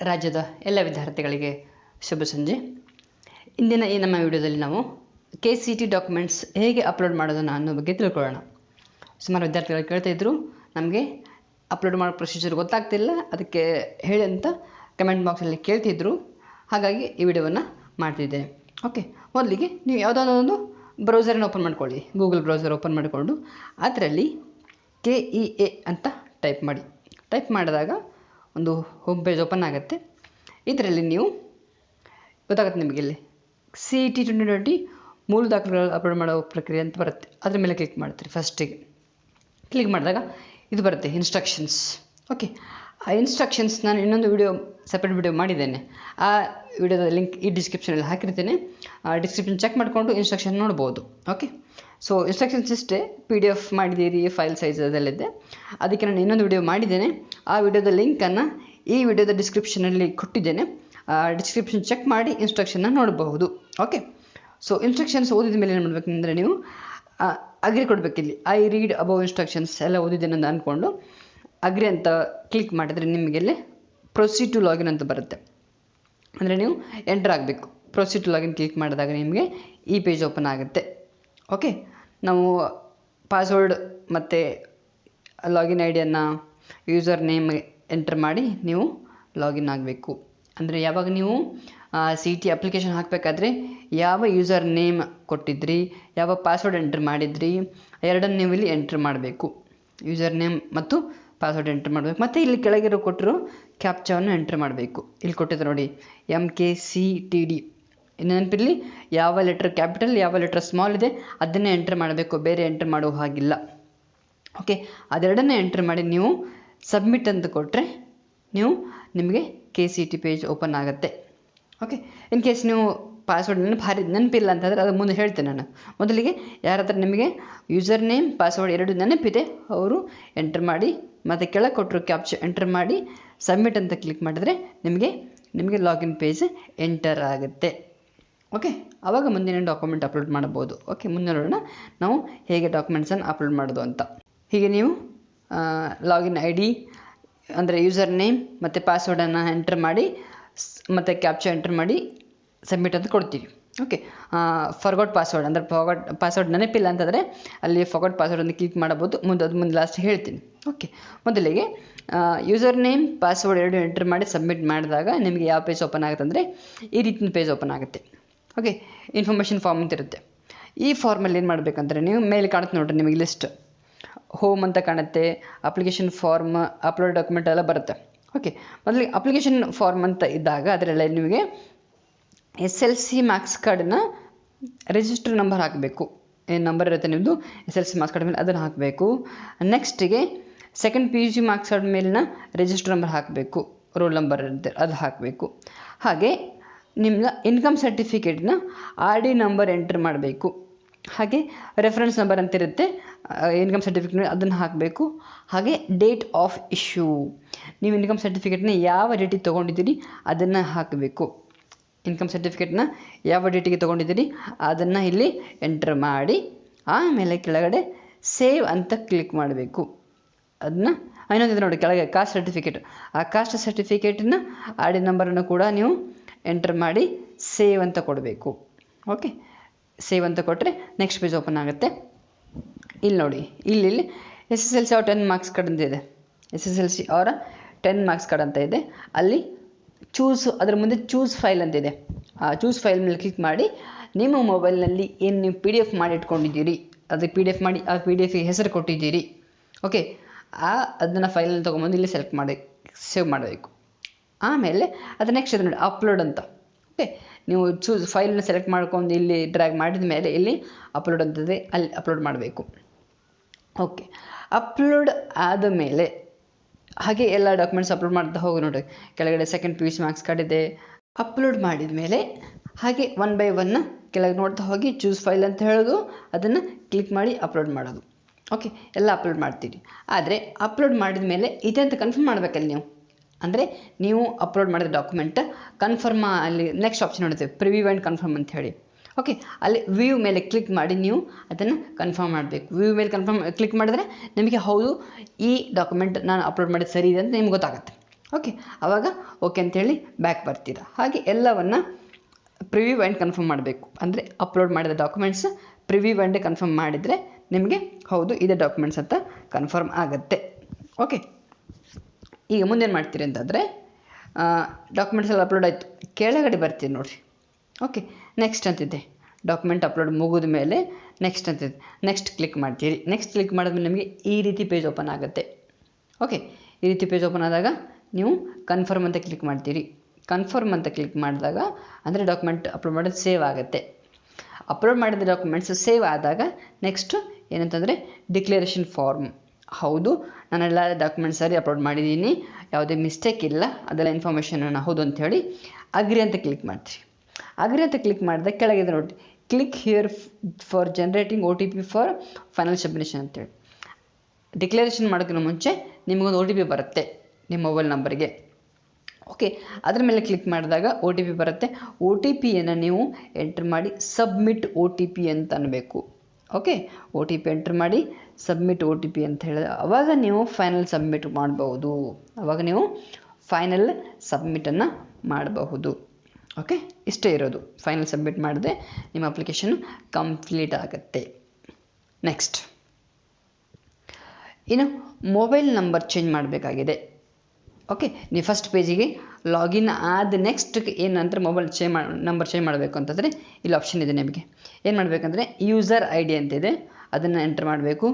ರಾಜ್ಯದ ಎಲ್ಲ ವಿದ್ಯಾರ್ಥಿಗಳಿಗೆ ಶುಭ ಸಂಜೆ. ಇಂದಿನ ಈ ನಮ್ಮ ವಿಡಿಯೋದಲ್ಲಿ ನಾವು KCET ಡಾಕ್ಯುಮೆಂಟ್ಸ್ ಹೇಗೆ ಅಪ್ಲೋಡ್ ಮಾಡೋದನ್ನು ಅನ್ನೋ ಬಗ್ಗೆ ತಿಳ್ಕೊಳ್ಳೋಣ. ಸುಮಾರು ವಿದ್ಯಾರ್ಥಿಗಳು ಕೇಳ್ತಾ ಇದ್ರು, ನಮಗೆ ಅಪ್ಲೋಡ್ ಮಾಡೋ ಪ್ರೊಸೀಜರ್ ಗೊತ್ತಾಗ್ತಿಲ್ಲ, ಅದಕ್ಕೆ ಹೇಳಿ ಅಂತ ಕಮೆಂಟ್ ಬಾಕ್ಸಲ್ಲಿ ಕೇಳ್ತಿದ್ರು. ಹಾಗಾಗಿ ಈ ವಿಡಿಯೋವನ್ನು ಮಾಡ್ತಿದ್ದೇನೆ. ಓಕೆ, ಮೊದಲಿಗೆ ನೀವು ಯಾವುದಾದ್ರೂ ಒಂದು ಬ್ರೌಸರನ್ನು ಓಪನ್ ಮಾಡ್ಕೊಳ್ಳಿ. ಗೂಗಲ್ ಬ್ರೌಸರ್ ಓಪನ್ ಮಾಡಿಕೊಂಡು ಅದರಲ್ಲಿ KEA ಅಂತ ಟೈಪ್ ಮಾಡಿ. ಟೈಪ್ ಮಾಡಿದಾಗ ಒಂದು ಹೋಮ್ ಪೇಜ್ ಓಪನ್ ಆಗುತ್ತೆ. ಇದರಲ್ಲಿ ನೀವು ಗೊತ್ತಾಗುತ್ತೆ ನಿಮಗೆ ಇಲ್ಲಿ CET 2020 ಮೂಲ ದಾಖಲೆಗಳು ಅಪ್ಲೋಡ್ ಮಾಡೋ ಪ್ರಕ್ರಿಯೆ ಅಂತ ಬರುತ್ತೆ. ಅದ್ರ ಮೇಲೆ ಕ್ಲಿಕ್ ಮಾಡ್ತೀರಿ. ಫಸ್ಟಿಗೆ ಕ್ಲಿಕ್ ಮಾಡಿದಾಗ ಇದು ಬರುತ್ತೆ ಇನ್ಸ್ಟ್ರಕ್ಷನ್ಸ್. ಓಕೆ, ಆ ಇನ್ಸ್ಟ್ರಕ್ಷನ್ಸ್ ನಾನು ಇನ್ನೊಂದು ಸಪ್ರೇಟ್ ವಿಡಿಯೋ ಮಾಡಿದ್ದೇನೆ. ಆ ವಿಡಿಯೋದ ಲಿಂಕ್ ಈ ಡಿಸ್ಕ್ರಿಪ್ಷನಲ್ಲಿ ಹಾಕಿರ್ತೇನೆ. ಡಿಸ್ಕ್ರಿಪ್ಷನ್ ಚೆಕ್ ಮಾಡಿಕೊಂಡು ಇನ್ಸ್ಟ್ರಕ್ಷನ್ ನೋಡ್ಬೋದು. ಓಕೆ, ಸೊ ಇನ್ಸ್ಟ್ರಕ್ಷನ್ಸ್ ಇಷ್ಟೇ. PDF ಮಾಡಿದ್ದೀರಿ, ಫೈಲ್ ಸೈಜ್ ಅದೆಲ್ಲಿದೆ. ಅದಕ್ಕೆ ನಾನು ಇನ್ನೊಂದು ವಿಡಿಯೋ ಮಾಡಿದ್ದೇನೆ. ಆ ವಿಡಿಯೋದ ಲಿಂಕನ್ನು ಈ ವಿಡಿಯೋದ ಡಿಸ್ಕ್ರಿಪ್ಷನಲ್ಲಿ ಕೊಟ್ಟಿದ್ದೇನೆ. ಡಿಸ್ಕ್ರಿಪ್ಷನ್ ಚೆಕ್ ಮಾಡಿ ಇನ್ಸ್ಟ್ರಕ್ಷನ್ನ ನೋಡಬಹುದು. ಓಕೆ, ಸೊ ಇನ್ಸ್ಟ್ರಕ್ಷನ್ಸ್ ಓದಿದ ಮೇಲೆ ಏನು ಮಾಡಬೇಕಂದ್ರೆ ನೀವು ಅಗ್ರಿ ಕೊಡಬೇಕಿಲ್ಲಿ. ಐ ರೀಡ್ ಅಬೌವ್ ಇನ್ಸ್ಟ್ರಕ್ಷನ್ಸ್ ಎಲ್ಲ ಓದಿದ್ದೇನೆ ಅಂತ ಅಂದ್ಕೊಂಡು ಅಗ್ರಿ ಅಂತ ಕ್ಲಿಕ್ ಮಾಡಿದರೆ ನಿಮಗೆಲ್ಲಿ ಪ್ರೊಸೀಡ್ ಟು ಲಾಗಿನ್ ಅಂತ ಬರುತ್ತೆ. ಅಂದರೆ ನೀವು ಎಂಟರ್ ಆಗಬೇಕು. ಪ್ರೊಸೀಡ್ ಟು ಲಾಗಿನ್ ಕ್ಲಿಕ್ ಮಾಡಿದಾಗ ನಿಮಗೆ ಈ ಪೇಜ್ ಓಪನ್ ಆಗುತ್ತೆ. ಓಕೆ, ನಾವು ಪಾಸ್ವರ್ಡ್ ಮತ್ತು ಲಾಗಿನ್ ಐಡಿಯನ್ನು ಯೂಸರ್ ನೇಮ್ ಎಂಟರ್ ಮಾಡಿ ನೀವು ಲಾಗಿನ್ ಆಗಬೇಕು. ಅಂದರೆ ಯಾವಾಗ ನೀವು CET ಅಪ್ಲಿಕೇಶನ್ ಹಾಕಬೇಕಾದ್ರೆ ಯಾವ ಯೂಸರ್ ನೇಮ್ ಕೊಟ್ಟಿದ್ರಿ, ಯಾವ ಪಾಸ್ವರ್ಡ್ ಎಂಟರ್ ಮಾಡಿದ್ರಿ, ಎರಡನ್ನು ನೀವು ಇಲ್ಲಿ ಎಂಟ್ರ್ ಮಾಡಬೇಕು. ಯೂಸರ್ ನೇಮ್ ಮತ್ತು ಪಾಸ್ವರ್ಡ್ ಎಂಟ್ರ್ ಮಾಡಬೇಕು. ಮತ್ತು ಇಲ್ಲಿ ಕೆಳಗಿರೋ ಕೊಟ್ಟಿರೋ ಕ್ಯಾಪ್ಚಾವನ್ನು ಎಂಟ್ರ್ ಮಾಡಬೇಕು. ಇಲ್ಲಿ ಕೊಟ್ಟಿದ್ದು ನೋಡಿ MKCTD. ನೆನಪಿರಲಿ, ಯಾವ ಲೆಟರ್ ಕ್ಯಾಪಿಟಲ್ ಯಾವ ಲೆಟರ್ ಸ್ಮಾಲ್ ಇದೆ ಅದನ್ನೇ ಎಂಟ್ರ್ ಮಾಡಬೇಕು, ಬೇರೆ ಎಂಟ್ರ್ ಮಾಡೋ ಹಾಗಿಲ್ಲ. ಓಕೆ, ಅದೆರಡನ್ನೇ ಎಂಟ್ರ್ ಮಾಡಿ ನೀವು ಸಬ್ಮಿಟ್ ಅಂತ ಕೊಟ್ಟರೆ ನಿಮಗೆ KCET ಪೇಜ್ ಓಪನ್ ಆಗುತ್ತೆ. ಓಕೆ, ಇನ್ ಕೇಸ್ ನೀವು ಪಾಸ್ವರ್ಡ್ ನೆನಪಿಲ್ಲ ಅಂತಂದರೆ ಅದು ಮುಂದೆ ಹೇಳ್ತೇನೆ ನಾನು. ಮೊದಲಿಗೆ ಯಾರ ಹತ್ರ ನಿಮಗೆ ಯೂಸರ್ ನೇಮ್ ಪಾಸ್ವರ್ಡ್ ಎರಡು ನೆನಪಿದೆ ಅವರು ಎಂಟ್ರ್ ಮಾಡಿ, ಮತ್ತು ಕೆಳಗೆ ಕೊಟ್ಟರು ಕ್ಯಾಪ್ಚರ್ ಎಂಟ್ರ್ ಮಾಡಿ ಸಬ್ಮಿಟ್ ಅಂತ ಕ್ಲಿಕ್ ಮಾಡಿದರೆ ನಿಮಗೆ ಲಾಗಿನ್ ಪೇಜ್ ಎಂಟರ್ ಆಗುತ್ತೆ. ಓಕೆ, ಆವಾಗ ಮುಂದಿನ ಡಾಕ್ಯುಮೆಂಟ್ ಅಪ್ಲೋಡ್ ಮಾಡ್ಬೋದು. ಓಕೆ, ಮುಂದೆ ನೋಡೋಣ ನಾವು ಹೇಗೆ ಡಾಕ್ಯುಮೆಂಟ್ಸನ್ನು ಅಪ್ಲೋಡ್ ಮಾಡೋದು ಅಂತ. ಹೀಗೆ ನೀವು ಲಾಗಿನ್ ID ಅಂದರೆ ಯೂಸರ್ ನೇಮ್ ಮತ್ತು ಪಾಸ್ವರ್ಡನ್ನು ಎಂಟ್ರ್ ಮಾಡಿ ಮತ್ತು ಕ್ಯಾಪ್ಚರ್ ಎಂಟ್ರ್ ಮಾಡಿ ಸಬ್ಮಿಟ್ ಅಂತ ಕೊಡ್ತೀವಿ. ಓಕೆ, ಫರ್ಗಾಟ್ ಪಾಸ್ವರ್ಡ್ ಅಂದರೆ ಪಾಸ್ವರ್ಡ್ ನೆನಪಿಲ್ಲ ಅಂತಂದರೆ ಅಲ್ಲಿ ಫರ್ಗಾಟ್ ಪಾಸ್ವರ್ಡ್ ಅಂತ ಕ್ಲಿಕ್ ಮಾಡಬಹುದು. ಮುಂದೆ ಲಾಸ್ಟ್ ಹೇಳ್ತೀನಿ. ಓಕೆ, ಮೊದಲಿಗೆ ಯೂಸರ್ ನೇಮ್ ಪಾಸ್ವರ್ಡ್ ಎರಡು ಎಂಟ್ರ್ ಮಾಡಿ ಸಬ್ಮಿಟ್ ಮಾಡಿದಾಗ ನಿಮಗೆ ಯಾವ ಪೇಜ್ ಓಪನ್ ಆಗುತ್ತೆ ಅಂದರೆ ಈ ರೀತಿಯ ಪೇಜ್ ಓಪನ್ ಆಗುತ್ತೆ. ಓಕೆ, ಇನ್ಫಾರ್ಮೇಷನ್ ಫಾರ್ಮ್ ಅಂತ ಇರುತ್ತೆ. ಈ ಫಾರ್ಮಲ್ಲಿ ಏನು ಮಾಡಬೇಕಂದ್ರೆ ನೀವು ಮೇಲೆ ಕಾಣುತ್ತೆ ನೋಡಿರಿ, ನಿಮಗೆ ಲಿಸ್ಟ್ ಹೋಮ್ ಅಂತ ಕಾಣುತ್ತೆ, ಅಪ್ಲಿಕೇಶನ್ ಫಾರ್ಮ್, ಅಪ್ಲೋಡ್ ಡಾಕ್ಯುಮೆಂಟ್ ಎಲ್ಲ ಬರುತ್ತೆ. ಓಕೆ, ಮೊದಲಿಗೆ ಅಪ್ಲಿಕೇಶನ್ ಫಾರ್ಮ್ ಅಂತ ಇದ್ದಾಗ ಅದರಲ್ಲಿ ನಿಮಗೆ SLC ಮಾರ್ಕ್ಸ್ ಕಾರ್ಡಿನ ರಿಜಿಸ್ಟರ್ ನಂಬರ್ ಹಾಕಬೇಕು. ಏನು ನಂಬರ್ ಇರುತ್ತೆ ನಿಮ್ಮದು SLC ಮಾರ್ಕ್ಸ್ ಕಾರ್ಡ್ ಮೇಲೆ ಅದನ್ನು ಹಾಕಬೇಕು. ನೆಕ್ಸ್ಟಿಗೆ ಸೆಕೆಂಡ್ PUC ಮಾರ್ಕ್ಸ್ ಕಾರ್ಡ್ ಮೇಲಿನ ರಿಜಿಸ್ಟರ್ ನಂಬರ್ ಹಾಕಬೇಕು, ರೋಲ್ ನಂಬರ್ ಇರುತ್ತೆ ಅದು ಹಾಕಬೇಕು. ಹಾಗೆ ನಿಮ್ಮ ಇನ್ಕಮ್ ಸರ್ಟಿಫಿಕೇಟ್ನ RD ನಂಬರ್ ಎಂಟ್ರ್ ಮಾಡಬೇಕು. ಹಾಗೆ ರೆಫರೆನ್ಸ್ ನಂಬರ್ ಅಂತ ಇರುತ್ತೆ ಇನ್ಕಮ್ ಸರ್ಟಿಫಿಕೇಟ್, ಅದನ್ನು ಹಾಕಬೇಕು. ಹಾಗೆ ಡೇಟ್ ಆಫ್ ಇಶ್ಯೂ, ನೀವು ಇನ್ಕಮ್ ಸರ್ಟಿಫಿಕೇಟ್ನ ಯಾವ ಡೇಟಿಗೆ ತೊಗೊಂಡಿದ್ದೀರಿ ಅದನ್ನು ಹಾಕಬೇಕು. ಇನ್ಕಮ್ ಸರ್ಟಿಫಿಕೇಟ್ನ ಯಾವ ಡೇಟಿಗೆ ತೊಗೊಂಡಿದ್ದೀರಿ ಅದನ್ನು ಇಲ್ಲಿ ಎಂಟ್ರ್ ಮಾಡಿ ಆಮೇಲೆ ಕೆಳಗಡೆ ಸೇವ್ ಅಂತ ಕ್ಲಿಕ್ ಮಾಡಬೇಕು. ಅದನ್ನ ಇನ್ನೊಂದಿದೆ ನೋಡಿ ಕೆಳಗೆ ಕಾಸ್ಟ್ ಸರ್ಟಿಫಿಕೇಟ್, ಆ ಕಾಸ್ಟ್ ಸರ್ಟಿಫಿಕೇಟಿನ RD ನಂಬರನ್ನು ಕೂಡ ನೀವು ಎಂಟ್ರ್ ಮಾಡಿ ಸೇವ್ ಅಂತ ಕೊಡಬೇಕು. ಓಕೆ, ಸೇವ್ ಅಂತ ಕೊಟ್ಟರೆ ನೆಕ್ಸ್ಟ್ ಪೇಜ್ ಓಪನ್ ಆಗುತ್ತೆ. ಇಲ್ಲಿ ನೋಡಿ, ಇಲ್ಲಿ SSLC ಅವರ 10 ಮಾರ್ಕ್ಸ್ ಕಾರ್ಡ್ ಅಂತ ಇದೆ. SSLC ಅವರ 10 ಮಾರ್ಕ್ಸ್ ಕಾರ್ಡ್ ಅಂತ ಇದೆ. ಅಲ್ಲಿ ಅದರ ಮುಂದೆ ಚೂಸ್ ಫೈಲ್ ಅಂತ ಇದೆ. ಆ ಚೂಸ್ ಫೈಲ್ ಮೇಲೆ ಕ್ಲಿಕ್ ಮಾಡಿ ನಿಮ್ಮ ಮೊಬೈಲ್ನಲ್ಲಿ ಏನು ನೀವು PDF ಮಾಡಿ ಇಟ್ಕೊಂಡಿದ್ದೀರಿ ಅದಕ್ಕೆ PDF ಮಾಡಿ ಆ PDF ಹೆಸರು ಕೊಟ್ಟಿದ್ದೀರಿ. ಓಕೆ, ಅದನ್ನು ಫೈಲಲ್ಲಿ ತೊಗೊಂಬಂದು ಇಲ್ಲಿ ಸೆಲೆಕ್ಟ್ ಮಾಡಿ ಸೇವ್ ಮಾಡಬೇಕು. ಆಮೇಲೆ ಅದು ನೆಕ್ಸ್ಟ್ ಇದೆ ನೋಡಿ ಅಪ್ಲೋಡ್ ಅಂತ. ಓಕೆ, ನೀವು ಫೈಲನ್ನ ಸೆಲೆಕ್ಟ್ ಮಾಡ್ಕೊಂಡು ಇಲ್ಲಿ ಡ್ರ್ಯಾಗ್ ಮಾಡಿದ ಮೇಲೆ ಇಲ್ಲಿ ಅಪ್ಲೋಡ್ ಅಂತದೆ, ಅಲ್ಲಿ ಅಪ್ಲೋಡ್ ಮಾಡಬೇಕು. ಓಕೆ, ಅಪ್ಲೋಡ್ ಆದ ಮೇಲೆ ಹಾಗೆ ಎಲ್ಲ ಡಾಕ್ಯುಮೆಂಟ್ಸ್ ಅಪ್ಲೋಡ್ ಮಾಡ್ತಾ ಹೋಗಿ ನೋಡಿ. ಕೆಳಗಡೆ ಸೆಕೆಂಡ್ PUC ಮಾರ್ಕ್ಸ್ ಕಾರ್ಡ್ ಇದೆ. ಅಪ್ಲೋಡ್ ಮಾಡಿದ ಮೇಲೆ ಹಾಗೆ 1 by 1 ಕೆಳಗೆ ನೋಡ್ತಾ ಹೋಗಿ ಚೂಸ್ ಫೈಲ್ ಅಂತ ಹೇಳೋದು, ಅದನ್ನು ಕ್ಲಿಕ್ ಮಾಡಿ ಅಪ್ಲೋಡ್ ಮಾಡೋದು. ಓಕೆ, ಎಲ್ಲ ಅಪ್ಲೋಡ್ ಮಾಡ್ತೀರಿ. ಆದರೆ ಅಪ್ಲೋಡ್ ಮಾಡಿದ ಮೇಲೆ ಇದೆ ಅಂತ ಕನ್ಫರ್ಮ್ ಮಾಡಬೇಕಲ್ಲಿ ನೀವು. ಅಂದರೆ ನೀವು ಅಪ್ಲೋಡ್ ಮಾಡಿದ ಡಾಕ್ಯುಮೆಂಟ್ ಕನ್ಫರ್ಮ್, ಅಲ್ಲಿ ನೆಕ್ಸ್ಟ್ ಆಪ್ಷನ್ ನೋಡ್ತೇವೆ ಪ್ರಿವ್ಯೂ ಆ್ಯಂಡ್ ಕನ್ಫರ್ಮ್ ಅಂತ ಹೇಳಿ. ಓಕೆ, ಅಲ್ಲಿ ವ್ಯೂ ಮೇಲೆ ಕ್ಲಿಕ್ ಮಾಡಿ ನೀವು ಅದನ್ನು ಕನ್ಫರ್ಮ್ ಮಾಡಬೇಕು. ವ್ಯೂ ಮೇಲೆ ಕ್ಲಿಕ್ ಮಾಡಿದ್ರೆ ನಿಮಗೆ ಹೌದು ಈ ಡಾಕ್ಯುಮೆಂಟ್ ನಾನು ಅಪ್ಲೋಡ್ ಮಾಡಿದ ಸರಿ ಇದೆ ಅಂತ ನಿಮ್ಗೆ ಗೊತ್ತಾಗುತ್ತೆ. ಓಕೆ, ಆವಾಗ ಓಕೆ ಅಂತೇಳಿ ಬ್ಯಾಕ್ ಬರ್ತೀರಾ. ಹಾಗೆ ಎಲ್ಲವನ್ನು ಪ್ರಿವ್ಯೂ ಆ್ಯಂಡ್ ಕನ್ಫರ್ಮ್ ಮಾಡಬೇಕು. ಅಂದರೆ ಅಪ್ಲೋಡ್ ಮಾಡಿದ ಡಾಕ್ಯುಮೆಂಟ್ಸ್ ಪ್ರಿವ್ಯೂ ಆ್ಯಂಡ್ ಕನ್ಫರ್ಮ್ ಮಾಡಿದರೆ ನಿಮಗೆ ಹೌದು ಇದೇ ಡಾಕ್ಯುಮೆಂಟ್ಸ್ ಅಂತ ಕನ್ಫರ್ಮ್ ಆಗುತ್ತೆ. ಓಕೆ, ಈಗ ಮುಂದೇನು ಮಾಡ್ತೀರಿ ಅಂತಂದರೆ ಡಾಕ್ಯುಮೆಂಟ್ಸ್ ಎಲ್ಲ ಅಪ್ಲೋಡ್ ಆಯಿತು, ಕೆಳಗಡೆ ಬರ್ತೀರಿ ನೋಡಿರಿ. ಓಕೆ, ನೆಕ್ಸ್ಟ್ ಅಂತಿದೆ. ಡಾಕ್ಯುಮೆಂಟ್ ಅಪ್ಲೋಡ್ ಮುಗಿದ ಮೇಲೆ ನೆಕ್ಸ್ಟ್ ಅಂತಿದೆ. ನೆಕ್ಸ್ಟ್ ಕ್ಲಿಕ್ ಮಾಡ್ತೀರಿ. ನೆಕ್ಸ್ಟ್ ಕ್ಲಿಕ್ ಮಾಡಿದ್ಮೇಲೆ ನಿಮಗೆ ಈ ರೀತಿ ಪೇಜ್ ಓಪನ್ ಆಗುತ್ತೆ. ಓಕೆ, ಈ ರೀತಿ ಪೇಜ್ ಓಪನ್ ಆದಾಗ ನೀವು ಕನ್ಫರ್ಮ್ ಅಂತ ಕ್ಲಿಕ್ ಮಾಡ್ತೀರಿ. ಕನ್ಫರ್ಮ್ ಅಂತ ಕ್ಲಿಕ್ ಮಾಡಿದಾಗ ಅಂದರೆ ಡಾಕ್ಯುಮೆಂಟ್ ಅಪ್ಲೋಡ್ ಮಾಡೋದು ಸೇವ್ ಆಗುತ್ತೆ. ಅಪ್ಲೋಡ್ ಮಾಡಿದ ಡಾಕ್ಯುಮೆಂಟ್ಸ್ ಸೇವ್ ಆದಾಗ ನೆಕ್ಸ್ಟ್ ಏನಂತಂದರೆ ಡಿಕ್ಲರೇಷನ್ ಫಾರ್ಮ್. ಹೌದು ನಾನೆಲ್ಲ ಡಾಕ್ಯುಮೆಂಟ್ಸ್ ಸರಿ ಅಪ್ಲೋಡ್ ಮಾಡಿದ್ದೀನಿ, ಯಾವುದೇ ಮಿಸ್ಟೇಕ್ ಇಲ್ಲ, ಅದೆಲ್ಲ ಇನ್ಫಾರ್ಮೇಷನ್ ಹೌದು ಅಂಥೇಳಿ ಅಗ್ರಿ ಅಂತ ಕ್ಲಿಕ್ ಮಾಡ್ತೀರಿ. ಅಗ್ರಿ ಅಂತ ಕ್ಲಿಕ್ ಮಾಡಿದಾಗ ಕೆಳಗಿದೆ ನೋಡಿ, click here for generating OTP for final submission ಅಂತೇಳಿ. ಡಿಕ್ಲರೇಷನ್ ಮಾಡೋಕ್ಕಿಂತ ಮುಂಚೆ ನಿಮಗೊಂದು OTP ಬರುತ್ತೆ ನಿಮ್ಮ ಮೊಬೈಲ್ ನಂಬರ್ಗೆ. ಓಕೆ, ಅದ್ರ ಮೇಲೆ ಕ್ಲಿಕ್ ಮಾಡಿದಾಗ OTP ಬರುತ್ತೆ. OTPಯನ್ನು ನೀವು ಎಂಟ್ರ್ ಮಾಡಿ ಸಬ್ಮಿಟ್ OTP ಅಂತ ಅನ್ನಬೇಕು. ಓಕೆ, OTP ಎಂಟ್ರ್ ಮಾಡಿ ಸಬ್ಮಿಟ್ OTP ಅಂತ ಹೇಳಿದ್ರೆ ಆವಾಗ ನೀವು ಫೈನಲ್ ಸಬ್ಮಿಟ್ ಮಾಡಬಹುದು. ಆವಾಗ ನೀವು ಫೈನಲ್ ಸಬ್ಮಿಟನ್ನು ಮಾಡಬಹುದು. ಓಕೆ, ಇಷ್ಟೇ ಇರೋದು. ಫೈನಲ್ ಸಬ್ಮಿಟ್ ಮಾಡಿದ್ರೆ ನಿಮ್ಮ ಅಪ್ಲಿಕೇಶನ್ ಕಂಪ್ಲೀಟ್ ಆಗುತ್ತೆ. ನೆಕ್ಸ್ಟ್, ಇನ್ನು ಮೊಬೈಲ್ ನಂಬರ್ ಚೇಂಜ್ ಮಾಡಬೇಕಾಗಿದೆ. ಓಕೆ, ನೀವು ಫಸ್ಟ್ ಪೇಜಿಗೆ ಲಾಗಿನ್ ಆದ ನೆಕ್ಸ್ಟ್ ಏನಂದ್ರೆ ಮೊಬೈಲ್ ನಂಬರ್ ಚೇಂಜ್ ಮಾಡಬೇಕು ಅಂತಂದರೆ ಇಲ್ಲಿ ಆಪ್ಷನ್ ಇದೆ. ನಿಮಗೆ ಏನು ಮಾಡಬೇಕಂದ್ರೆ ಯೂಸರ್ ID ಅಂತಿದೆ, ಅದನ್ನು ಎಂಟ್ರ್ ಮಾಡಬೇಕು.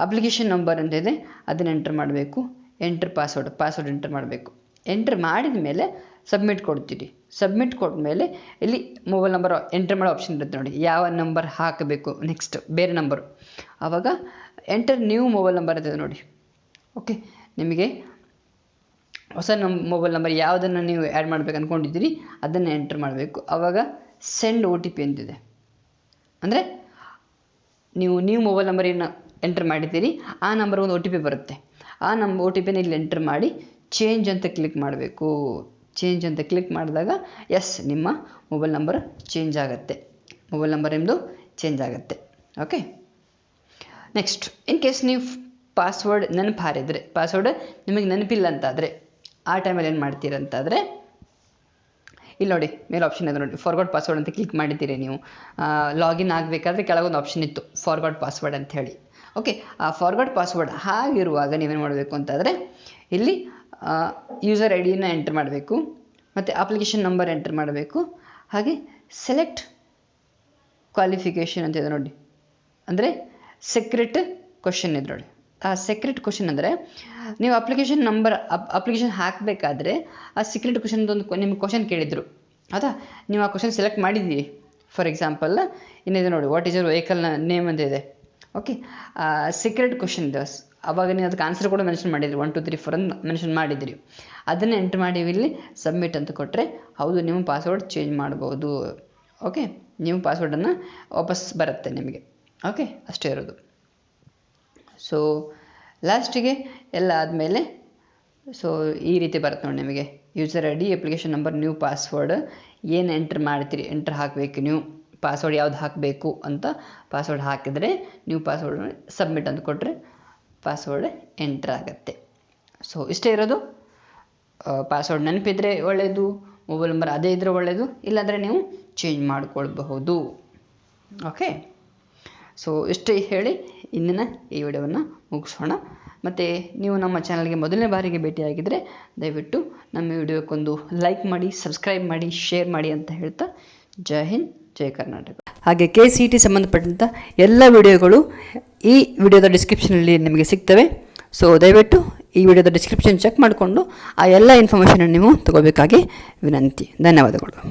ಅಪ್ಲಿಕೇಶನ್ ನಂಬರ್ ಅಂತಿದೆ, ಅದನ್ನು ಎಂಟ್ರ್ ಮಾಡಬೇಕು. ಎಂಟ್ರ್ ಪಾಸ್ವರ್ಡ್ ಎಂಟ್ರ್ ಮಾಡಬೇಕು. ಎಂಟ್ರ್ ಮಾಡಿದ ಮೇಲೆ ಸಬ್ಮಿಟ್ ಕೊಡ್ತೀರಿ. ಸಬ್ಮಿಟ್ ಕೊಟ್ಮೇಲೆ ಇಲ್ಲಿ ಮೊಬೈಲ್ ನಂಬರ್ ಎಂಟ್ರ್ ಮಾಡೋ ಆಪ್ಷನ್ ಇರುತ್ತೆ ನೋಡಿ, ಯಾವ ನಂಬರ್ ಹಾಕಬೇಕು ನೆಕ್ಸ್ಟ್ ಬೇರೆ ನಂಬರು. ಆವಾಗ ಎಂಟರ್ ನ್ಯೂ ಮೊಬೈಲ್ ನಂಬರ್ ಅಂತಿದೆ ನೋಡಿ. ಓಕೆ, ನಿಮಗೆ ಹೊಸ ಮೊಬೈಲ್ ನಂಬರ್ ಯಾವುದನ್ನು ನೀವು ಆ್ಯಡ್ ಮಾಡಬೇಕು ಅಂದ್ಕೊಂಡಿದ್ದೀರಿ ಅದನ್ನು ಎಂಟ್ರ್ ಮಾಡಬೇಕು. ಆವಾಗ ಸೆಂಡ್ OTP ಅಂತಿದೆ. ಅಂದರೆ ನೀವು ಮೊಬೈಲ್ ನಂಬರ್ ಏನು ಎಂಟ್ರ್ ಮಾಡಿದ್ದೀರಿ ಆ ನಂಬರ್ಗೆ ಒಂದು OTP ಬರುತ್ತೆ. ಆ OTPನ ಇಲ್ಲಿ ಎಂಟ್ರ್ ಮಾಡಿ ಚೇಂಜ್ ಅಂತ ಕ್ಲಿಕ್ ಮಾಡಬೇಕು. ಚೇಂಜ್ ಅಂತ ಕ್ಲಿಕ್ ಮಾಡಿದಾಗ ಎಸ್, ನಿಮ್ಮ ಮೊಬೈಲ್ ನಂಬರ್ ಚೇಂಜ್ ಆಗುತ್ತೆ. ಮೊಬೈಲ್ ನಂಬರ್ ನಿಮ್ಮದು ಚೇಂಜ್ ಆಗುತ್ತೆ. ಓಕೆ, ನೆಕ್ಸ್ಟ್, ಇನ್ ಕೇಸ್ ನೀವು ಪಾಸ್ವರ್ಡ್ ನೆನಪಾರಿದ್ರೆ, ಪಾಸ್ವರ್ಡ್ ನಿಮಗೆ ನೆನಪಿಲ್ಲ ಅಂತಾದರೆ ಆ ಟೈಮಲ್ಲಿ ಏನು ಮಾಡ್ತೀರಂತಾದರೆ ಇಲ್ಲಿ ನೋಡಿ ಮೇಲೆ ಆಪ್ಷನ್ ಇದೆ ನೋಡಿ, ಫಾರ್ಗಾಟ್ ಪಾಸ್ವರ್ಡ್ ಅಂತ ಕ್ಲಿಕ್ ಮಾಡಿದ್ದೀರಿ. ನೀವು ಲಾಗಿನ್ ಆಗಬೇಕಾದ್ರೆ ಕೆಳಗೊಂದು ಆಪ್ಷನ್ ಇತ್ತು ಫಾರ್ಗಾಟ್ ಪಾಸ್ವರ್ಡ್ ಅಂತ ಹೇಳಿ. ಓಕೆ, ಆ ಫಾರ್ಗಾಟ್ ಪಾಸ್ವರ್ಡ್ ಹಾಗಿರುವಾಗ ನೀವೇನು ಮಾಡಬೇಕು ಅಂತಂದರೆ ಇಲ್ಲಿ ಯೂಸರ್ IDನ ಎಂಟ್ರ್ ಮಾಡಬೇಕು, ಮತ್ತು ಅಪ್ಲಿಕೇಶನ್ ನಂಬರ್ ಎಂಟ್ರ್ ಮಾಡಬೇಕು. ಹಾಗೆ ಸೆಲೆಕ್ಟ್ ಕ್ವಾಲಿಫಿಕೇಷನ್ ಅಂತ ಇದೆ ನೋಡಿ, ಅಂದರೆ ಸೀಕ್ರೆಟ್ ಕ್ವಶನ್ ಇದೆ ನೋಡಿ. ಆ ಸೀಕ್ರೆಟ್ ಕ್ವಶನ್ ಅಂದರೆ ನೀವು ಅಪ್ಲಿಕೇಶನ್ ಹಾಕಬೇಕಾದ್ರೆ ಆ ಸೀಕ್ರೆಟ್ ಕ್ವಶನ್ದೊಂದು ನಿಮ್ಗೆ ಕ್ವಶನ್ ಕೇಳಿದರು, ಹೌದಾ? ನೀವು ಆ ಕ್ವಶನ್ ಸೆಲೆಕ್ಟ್ ಮಾಡಿದ್ದೀರಿ. ಫಾರ್ ಎಕ್ಸಾಂಪಲ್ ಇನ್ನಿದೆ ನೋಡಿ, ವಾಟ್ ಈಸ್ ಯುವರ್ ವೆಹಿಕಲ್ನ ನೇಮ್ ಅಂತ ಇದೆ. ಓಕೆ, ಸೀಕ್ರೆಟ್ ಕ್ವಶನ್ ಇದೆ. ಆವಾಗ ನೀವು ಅದಕ್ಕೆ ಆನ್ಸರ್ ಕೂಡ ಮೆನ್ಷನ್ ಮಾಡಿದ್ರಿ, 1 2 3 4 ಅಂತ ಮೆನ್ಷನ್ ಮಾಡಿದಿರಿ. ಅದನ್ನು ಎಂಟ್ರ್ ಮಾಡಿ ಇಲ್ಲಿ ಸಬ್ಮಿಟ್ ಅಂತ ಕೊಟ್ಟರೆ ಹೌದು ನಿಮ್ಮ ಪಾಸ್ವರ್ಡ್ ಚೇಂಜ್ ಮಾಡ್ಬೋದು. ಓಕೆ, ನೀವು ಪಾಸ್ವರ್ಡನ್ನು ವಾಪಸ್ ಬರುತ್ತೆ ನಿಮಗೆ. ಓಕೆ, ಅಷ್ಟೇ ಇರೋದು. ಸೊ ಲಾಸ್ಟಿಗೆ ಎಲ್ಲ ಆದಮೇಲೆ ಸೊ ಈ ರೀತಿ ಬರುತ್ತೆ ನೋಡಿ ನಿಮಗೆ, user ID, application number, new password ಏನು ಎಂಟ್ರ್ ಮಾಡ್ತೀರಿ, ಎಂಟ್ರ್ ಹಾಕಬೇಕು. ನೀವು ಪಾಸ್ವರ್ಡ್ ಯಾವ್ದು ಹಾಕಬೇಕು ಅಂತ ಪಾಸ್ವರ್ಡ್ ಹಾಕಿದರೆ ನೀವು ಪಾಸ್ವರ್ಡ್ ಸಬ್ಮಿಟ್ ಅಂತ ಕೊಟ್ಟರೆ ಪಾಸ್ವರ್ಡ್ ಎಂಟ್ರ್ ಆಗುತ್ತೆ. ಸೊ ಇಷ್ಟೇ ಇರೋದು. ಪಾಸ್ವರ್ಡ್ ನೆನಪಿದ್ರೆ ಒಳ್ಳೆಯದು, ಮೊಬೈಲ್ ನಂಬರ್ ಅದೇ ಇದ್ದರೆ ಒಳ್ಳೆಯದು, ಇಲ್ಲಾಂದರೆ ನೀವು ಚೇಂಜ್ ಮಾಡಿಕೊಳ್ಬಹುದು. ಓಕೆ, ಸೊ ಇಷ್ಟೇ ಹೇಳಿ ಇಂದಿನ ಈ ವಿಡಿಯೋವನ್ನು ಮುಗಿಸೋಣ. ಮತ್ತು ನೀವು ನಮ್ಮ ಚಾನಲ್ಗೆ ಮೊದಲನೇ ಬಾರಿಗೆ ಭೇಟಿಯಾಗಿದ್ದರೆ ದಯವಿಟ್ಟು ನಮ್ಮ ವಿಡಿಯೋಕ್ಕೊಂದು ಲೈಕ್ ಮಾಡಿ, ಸಬ್ಸ್ಕ್ರೈಬ್ ಮಾಡಿ, ಶೇರ್ ಮಾಡಿ ಅಂತ ಹೇಳ್ತಾ ಜೈ ಹಿಂದ್, ಜೈ ಕರ್ನಾಟಕ. ಹಾಗೆ KCET ಸಂಬಂಧಪಟ್ಟಂಥ ಎಲ್ಲ ವಿಡಿಯೋಗಳು ಈ ವಿಡಿಯೋದ ಡಿಸ್ಕ್ರಿಪ್ಷನಲ್ಲಿ ನಿಮಗೆ ಸಿಗ್ತವೆ. ಸೊ ದಯವಿಟ್ಟು ಈ ವಿಡಿಯೋದ ಡಿಸ್ಕ್ರಿಪ್ಷನ್ ಚೆಕ್ ಮಾಡಿಕೊಂಡು ಆ ಎಲ್ಲ ಇನ್ಫಾರ್ಮೇಷನನ್ನು ನೀವು ತಗೋಬೇಕಾಗಿ ವಿನಂತಿ. ಧನ್ಯವಾದಗಳು.